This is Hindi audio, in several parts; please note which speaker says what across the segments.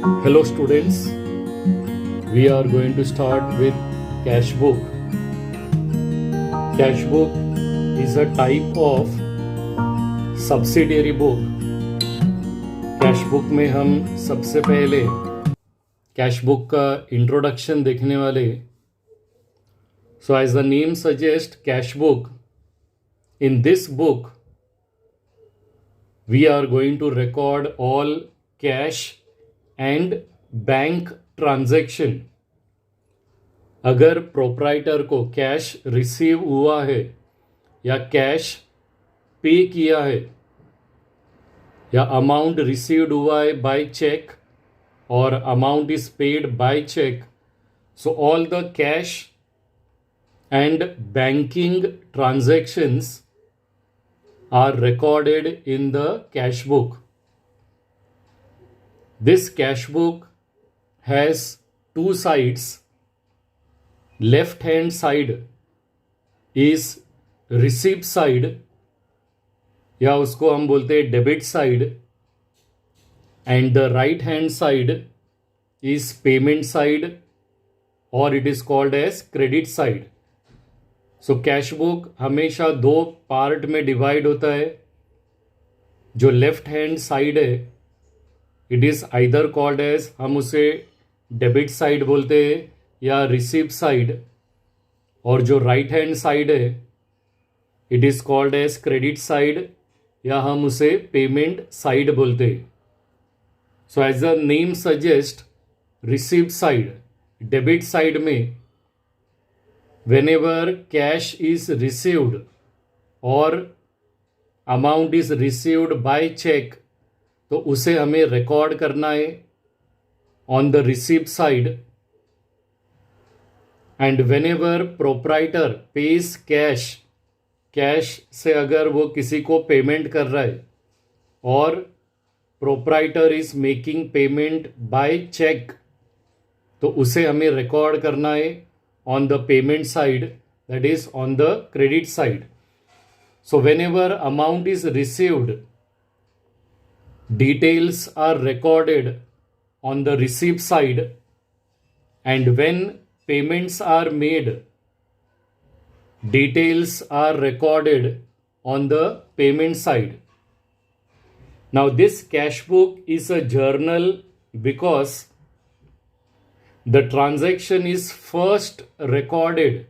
Speaker 1: Hello students, we are going to start with cash book. Cash book is a type of subsidiary book. Cash book में हम सबसे पहले कैश बुक का इंट्रोडक्शन देखने वाले. So as the name suggest cash book, in this book we are going to record all cash and bank transaction. अगर प्रोप्राइटर को कैश रिसीव हुआ है या कैश पे किया है या अमाउंट रिसीव्ड हुआ है बाय चेक और amount is paid by cheque, so all the cash and banking transactions are recorded in the cash book. This cash book has two sides. Left hand side is receipt side या उसको हम बोलते हैं debit side, and the right hand side is payment side और it is called as credit side. So cash book हमेशा दो पार्ट में डिवाइड होता है. जो लेफ्ट हैंड साइड है it is either called as, हम उसे डेबिट साइड बोलते हैं या रिसीव साइड, और जो राइट हैंड साइड है it is called as credit side या हम उसे पेमेंट साइड बोलते हैं. So as the name suggest, receive side, debit side में whenever cash is received or amount is received by check, तो उसे हमें रिकॉर्ड करना है on the receipt side. And whenever proprietor pays cash, cash से अगर वो किसी को पेमेंट कर रहा है और proprietor is making payment by cheque, तो उसे हमें रिकॉर्ड करना है on the payment side, that is on the credit side. So whenever amount is received, details are recorded on the receipt side, and when payments are made, details are recorded on the payment side. Now this cash book is a journal because the transaction is first recorded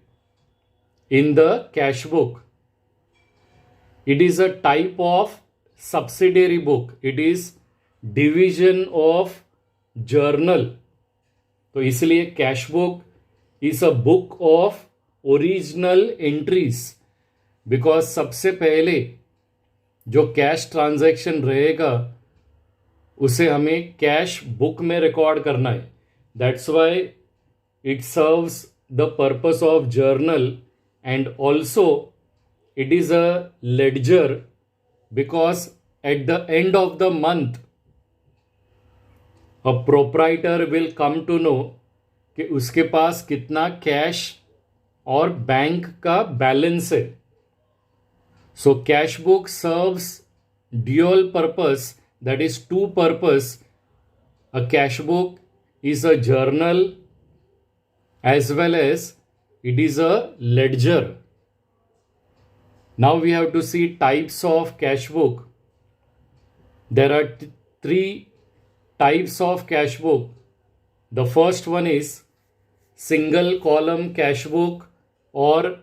Speaker 1: in the cash book. It is a type of subsidiary book. It is division of journal. तो इसलिए cash book is a book of original entries, because सबसे पहले जो कैश ट्रांजैक्शन रहेगा उसे हमें कैश बुक में रिकॉर्ड करना है. That's why it serves the purpose of journal, and also it is a ledger, because at the end of the month a proprietor will come to know कि उसके पास कितना कैश और बैंक का बैलेंस है. So cash book serves dual purpose, that is two purpose. A cash book is a journal as well as it is a ledger. Now we have to see types of cash book. There are three types of cash book. The first one is single column cash book or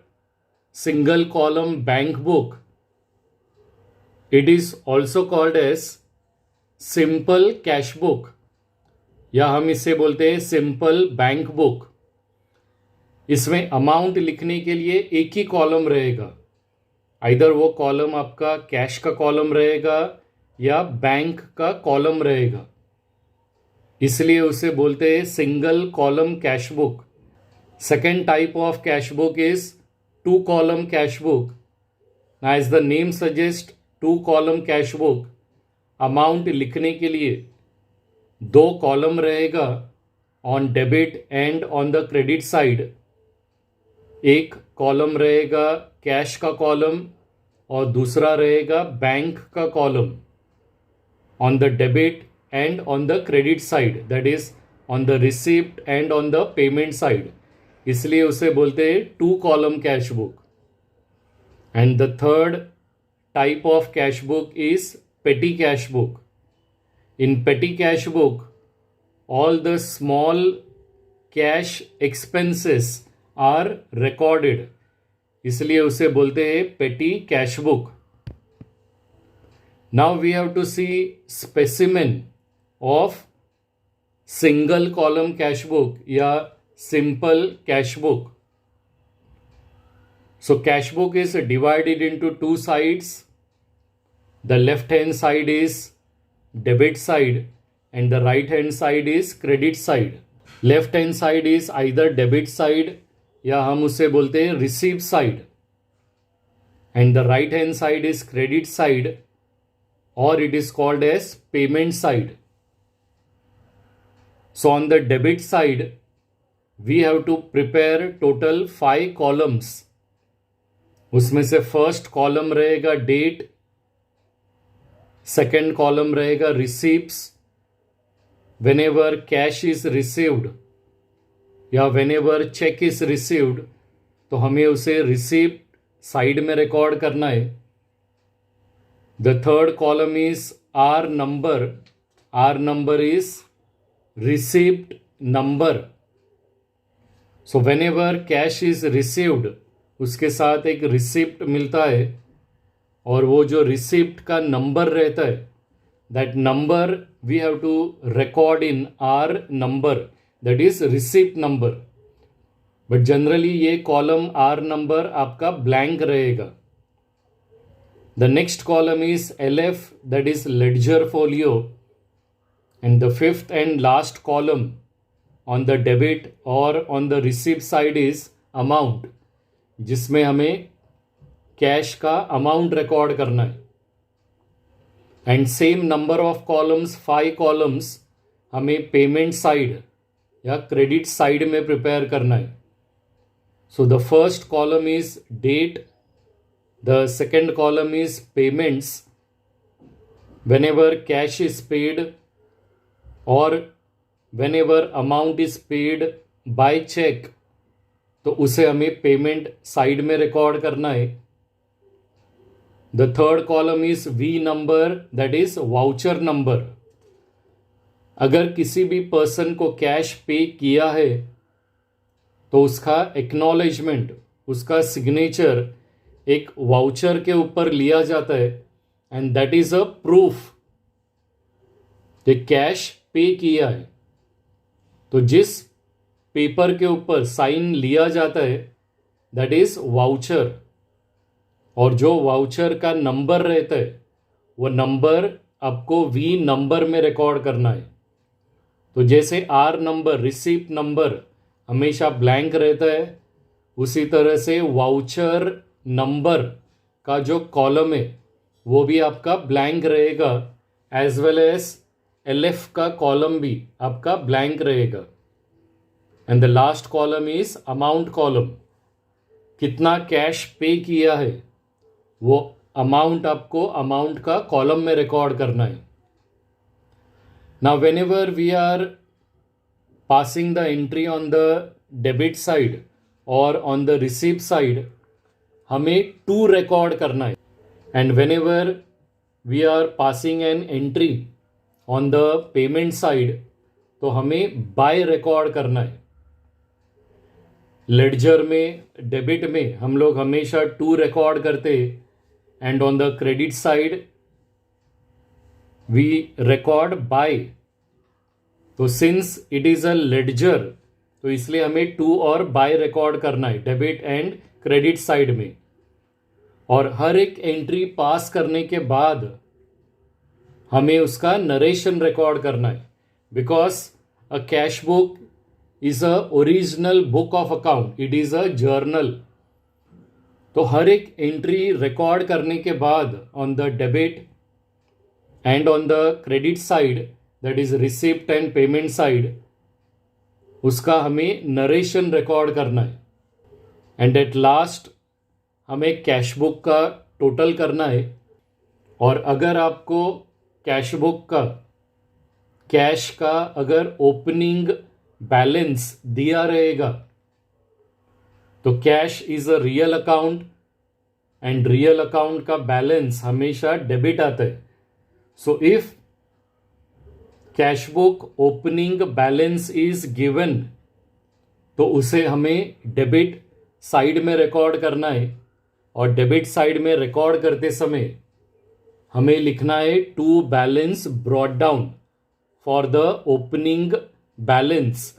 Speaker 1: single column bank book. It is also called as simple cash book या हम इसे बोलते हैं सिंपल बैंक बुक. इसमें अमाउंट लिखने के लिए एक ही कॉलम रहेगा. आइदर वो कॉलम आपका कैश का कॉलम रहेगा या बैंक का कॉलम रहेगा, इसलिए उसे बोलते हैं single column cash book. Second type of cash book is two column cash book. As the name suggest, two column cash book, amount लिखने के लिए दो कॉलम रहेगा on debit and on the credit side. एक कॉलम रहेगा कैश का कॉलम और दूसरा रहेगा बैंक का column. On the debit and on the credit side, that is on the receipt and on the payment side. इसलिए उसे बोलते हैं 2 column cash book. And the third type of cash book is petty cash book. In petty cash book, all the small cash expenses are recorded. इसलिए उसे बोलते हैं petty cash book. Now we have to see specimen of single column cash book या simple cash book. So cash book is divided into 2 sides. The left hand side is debit side and the right hand side is credit side. Left hand side is either debit side या हम उसे बोलते हैं receive side, and the right hand side is credit side, or it is called as payment side. So on the debit side, we have to prepare total 5 columns. उसमें से first column रहेगा date, second column रहेगा receipts. Whenever cash is received या whenever check is received, तो हमें उसे receipt side में record करना है. The third column is R number. R number is receipt number. So whenever cash is received, उसके साथ एक receipt मिलता है और वो जो receipt का number रहता है, that number we have to record in R number, that is receipt number. But generally ये column R number आपका blank रहेगा. The next column is LF, that is ledger folio, and the fifth and last column on the debit or on the receipt side is amount, जिसमें हमें कैश का अमाउंट रिकॉर्ड करना है. And same number of columns, 5 columns हमें पेमेंट साइड या क्रेडिट साइड में प्रिपेयर करना है. So the first column is date. The second column is payments. Whenever cash is paid or whenever amount is paid by check, तो उसे हमें पेमेंट साइड में रिकॉर्ड करना है. The third column is V number, that is voucher number. अगर किसी भी पर्सन को कैश पे किया है तो उसका एक्नॉलेजमेंट, उसका सिग्नेचर एक वाउचर के ऊपर लिया जाता है, and that is a proof कि कैश पे किया है. तो जिस पेपर के ऊपर साइन लिया जाता है दैट इज वाउचर, और जो वाउचर का नंबर रहता है वो नंबर आपको वी नंबर में रिकॉर्ड करना है. तो जैसे आर नंबर, रिसीप्ट नंबर हमेशा ब्लैंक रहता है, उसी तरह से वाउचर नंबर का जो कॉलम है वो भी आपका ब्लैंक रहेगा, एज वेल एज LF का कॉलम भी आपका ब्लैंक रहेगा. And the last column is amount column. कितना कैश पे किया है वो अमाउंट आपको अमाउंट का कॉलम में रिकॉर्ड करना है. Now whenever we are passing the entry on the debit side और ऑन द रिसीप्ट साइड, हमें 2 रिकॉर्ड करना है. And whenever we are passing an entry on the payment side, तो हमें बाय रिकॉर्ड करना है. लेडजर में, डेबिट में हम लोग हमेशा 2 रिकॉर्ड करते हैं, and on the credit side we record by. तो since it is a ledger, तो इसलिए हमें 2 और बाय रिकॉर्ड करना है डेबिट एंड क्रेडिट साइड में. और हर एक एंट्री पास करने के बाद हमें उसका नरेशन रिकॉर्ड करना है, because a cash book is a original book of account, it is a journal. तो हर एक एंट्री रिकॉर्ड करने के बाद on the debit and on the credit side, that is receipt and payment side, उसका हमें नरेशन रिकॉर्ड करना है. एंड एट लास्ट हमें कैश बुक का टोटल करना है. और अगर आपको कैश बुक का कैश का अगर ओपनिंग बैलेंस दिया रहेगा तो cash is a real account and real account का बैलेंस हमेशा डेबिट आता है. So if cash book opening balance is given तो उसे हमें डेबिट साइड में रिकॉर्ड करना है. और डेबिट साइड में रिकॉर्ड करते समय हमें लिखना है to balance brought down for the opening balance